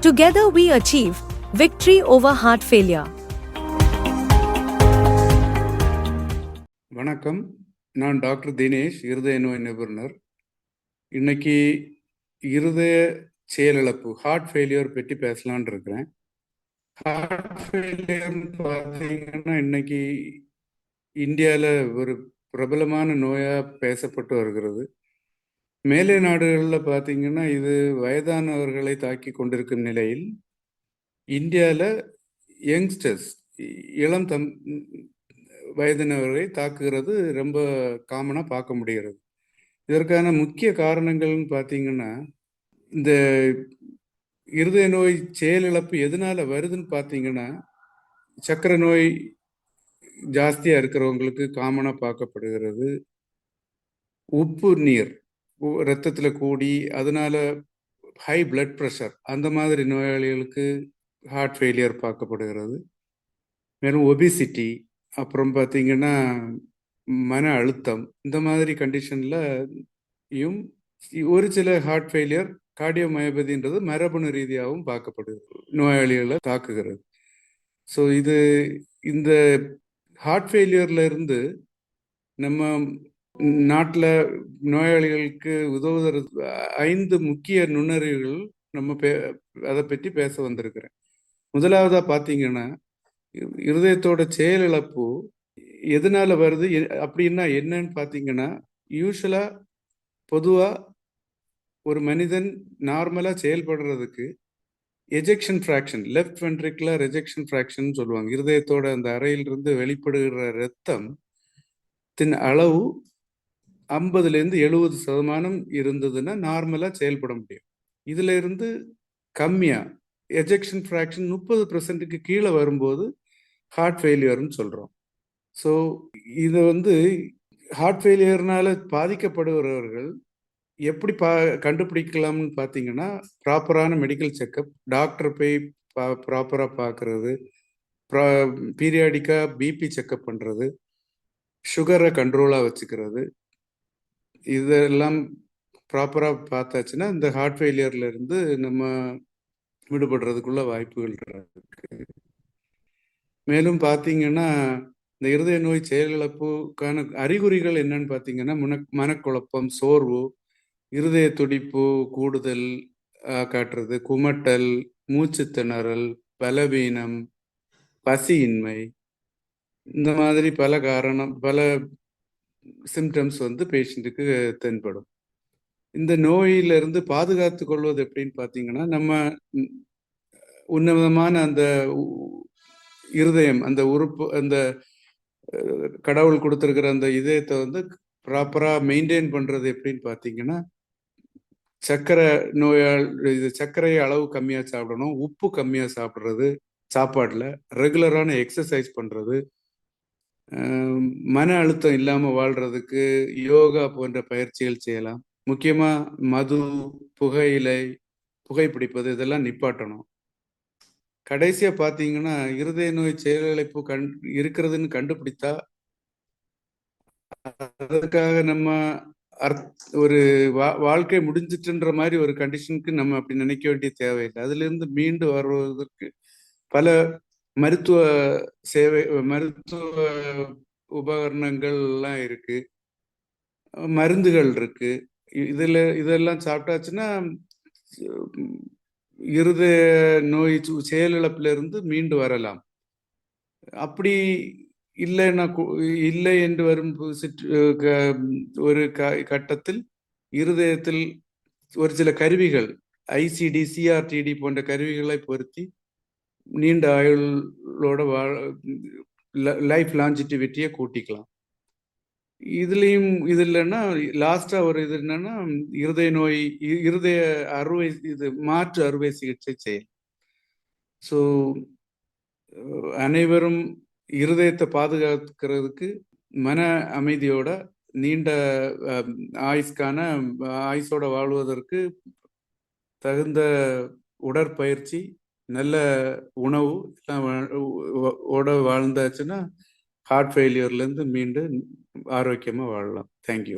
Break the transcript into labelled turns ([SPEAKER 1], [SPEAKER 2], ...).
[SPEAKER 1] Together we achieve victory over heart failure.
[SPEAKER 2] வணக்கம். நான் doctor Dinesh, இருதய நோய் நிபுணர். இன்னைக்கு இருதய செயலிழப்பு ஹார்ட் ஃபெயிலியர் பற்றி பேசலான் இருக்கிறேன். ஹார்ட் ஃபெயிலியர்னு பார்த்தீங்கன்னா இன்னைக்கு இந்தியாவில் ஒரு பிரபலமான நோயாக பேசப்பட்டு வருகிறது. மேலை நாடுகளில் பார்த்தீங்கன்னா இது வயதானவர்களை தாக்கி கொண்டிருக்கும் நிலையில் இந்தியாவில் யங்ஸ்டர்ஸ் இளம் வயதினவரை தாக்குகிறது ரொம்ப காமனாக பார்க்க முடிகிறது. இதற்கான முக்கிய காரணங்கள்னு பார்த்தீங்கன்னா இந்த இருதய நோய் செயலிழப்பு எதனால வருதுன்னு பார்த்தீங்கன்னா சர்க்கரை நோய் ஜாஸ்தியாக இருக்கிறவங்களுக்கு காமனாக பார்க்கப்படுகிறது. உப்பு நீர் ரத்தத்தில் கூடி அதனால ஹை பிளட் ப்ரெஷர் அந்த மாதிரி நோயாளிகளுக்கு ஹார்ட் ஃபெயிலியர் பார்க்கப்படுகிறது. மேலும் ஒபிசிட்டி, அப்புறம் பார்த்தீங்கன்னா மன அழுத்தம், இந்த மாதிரி கண்டிஷன்லையும் ஒரு சில ஹார்ட் ஃபெயிலியர் கார்டியோமயோபதின்றது மரபணு ரீதியாகவும் பார்க்கப்படுகிறது, நோயாளிகளை தாக்குகிறது. ஸோ இந்த ஹார்ட் ஃபெயிலியர்ல இருந்து நம்ம நாட்டில் நோயாளிகளுக்கு உதவுகிறது 5 முக்கிய நுண்ணறிவுகள் நம்ம அதை பற்றி பேச வந்திருக்கிறேன். முதலாவதா பார்த்தீங்கன்னா இருதயத்தோட செயலிழப்பு எதனால வருது அப்படின்னா என்னன்னு பார்த்தீங்கன்னா, யூஸ்வலா பொதுவா ஒரு மனிதன் நார்மலா செயல்படுறதுக்கு ejection fraction, left ventricular ejection fraction சொல்லுவாங்க. இருதயத்தோட அந்த அறையிலிருந்து வெளிப்படுகிற ரத்தத்தின் அளவு 50-70% இருந்ததுன்னா நார்மலா செயல்பட முடியும். இதுல இருந்து கம்மியா எஜெக்ஷன் ஃப்ராக்ஷன் 30%க்கு கீழே வரும்போது ஹார்ட் ஃபெயிலியர்னு சொல்றோம். ஸோ இது ஹார்ட் ஃபெயிலியர்னால பாதிக்கப்படுகிறவர்கள் எப்படி கண்டுபிடிக்கலாம்னு பார்த்தீங்கன்னா, ப்ராப்பரான மெடிக்கல் செக்கப், டாக்டர் போய் ப்ராப்பராக பார்க்கறது, பீரியாடிக்காக பிபி செக்கப் பண்ணுறது, சுகரை கண்ட்ரோலாக வச்சுக்கிறது, இதெல்லாம் ப்ராப்பராக பார்த்தாச்சுன்னா இந்த ஹார்ட் ஃபெயிலியர்ல இருந்து நம்ம விடுபடுறதுக்குள்ள வாய்ப்புகள் இருக்கு. மேலும் பார்த்தீங்கன்னா இந்த இருதய நோய் செயலிழப்புக்கான அறிகுறிகள் என்னன்னு பார்த்தீங்கன்னா, மனக்குழப்பம், சோர்வு, இருதய துடிப்பு கூடுதல் காட்டுறது, குமட்டல், மூச்சு திணறல், பலவீனம், பசியின்மை, இந்த மாதிரி பல சிம்டம்ஸ் பேஷண்ட்டுக்கு தென்படும். இந்த நோயிலிருந்து பாதுகாத்து கொள்வது எப்படின்னு பார்த்தீங்கன்னா, நம்ம உன்னதமான அந்த இருதயம், அந்த உறுப்பு, அந்த கடவுள் கொடுத்துருக்கிற அந்த இதயத்தை ப்ராப்பரா மெயின்டைன் பண்றது எப்படின்னு பார்த்தீங்கன்னா, சர்க்கரை அளவு கம்மியா சாப்பிடணும், உப்பு கம்மியா சாப்பிட்றது, சாப்பாடுல ரெகுலரான எக்ஸசைஸ் பண்றது, மன அழுத்தம் இல்லாம வாழ்றதுக்கு யோகா போன்ற பயிற்சிகள் செய்யலாம். முக்கியமா மது, புகைப்பிடிப்பது இதெல்லாம் நிப்பாட்டணும். கடைசியா பார்த்தீங்கன்னா இருதய நோய் செயலிழப்பு இருக்கிறதுன்னு கண்டுபிடித்தா அதுக்காக நம்ம ஒரு வாழ்க்கை முடிஞ்சிட்டுன்ற மாதிரி ஒரு கண்டிஷனுக்கு நம்ம அப்படி நினைக்க வேண்டிய தேவையில்லை. அதுல இருந்து மீண்டு வருவதற்கு பல மருத்துவ உபகரணங்கள் எல்லாம் இருக்கு, மருந்துகள் இருக்கு. இதெல்லாம் சாப்பிட்டாச்சுன்னா இருதய நோய் செயலிழப்புல இருந்து மீண்டு வரலாம். அப்படி இல்லை என்று வரும் ஒரு கட்டத்தில் இருதயத்தில் ஒரு சில கருவிகள், ஐசிடி, சிஆர்டிடி போன்ற கருவிகளை பொருத்தி நீண்ட ஆயுளோட லைஃப் லாஞ்சிட்டிவிட்டியை கூட்டிக்கலாம். இது இல்லைன்னா லாஸ்டா ஒரு இது என்னன்னா இருதய அறுவை மாற்று அறுவை சிகிச்சை செய்யலாம். ஸோ அனைவரும் இருதயத்தை பாதுகாக்கிறதுக்கு மன அமைதியோட நீண்ட ஆயுசோட வாழ்வதற்கு தகுந்த உடற்பயிற்சி, நல்ல உணவு எல்லாம் வாழ்ந்தாச்சுன்னா ஹார்ட் ஃபெயிலியர்லேருந்து மீண்டு ஆரோக்கியமாக வாழலாம். தேங்க்யூ.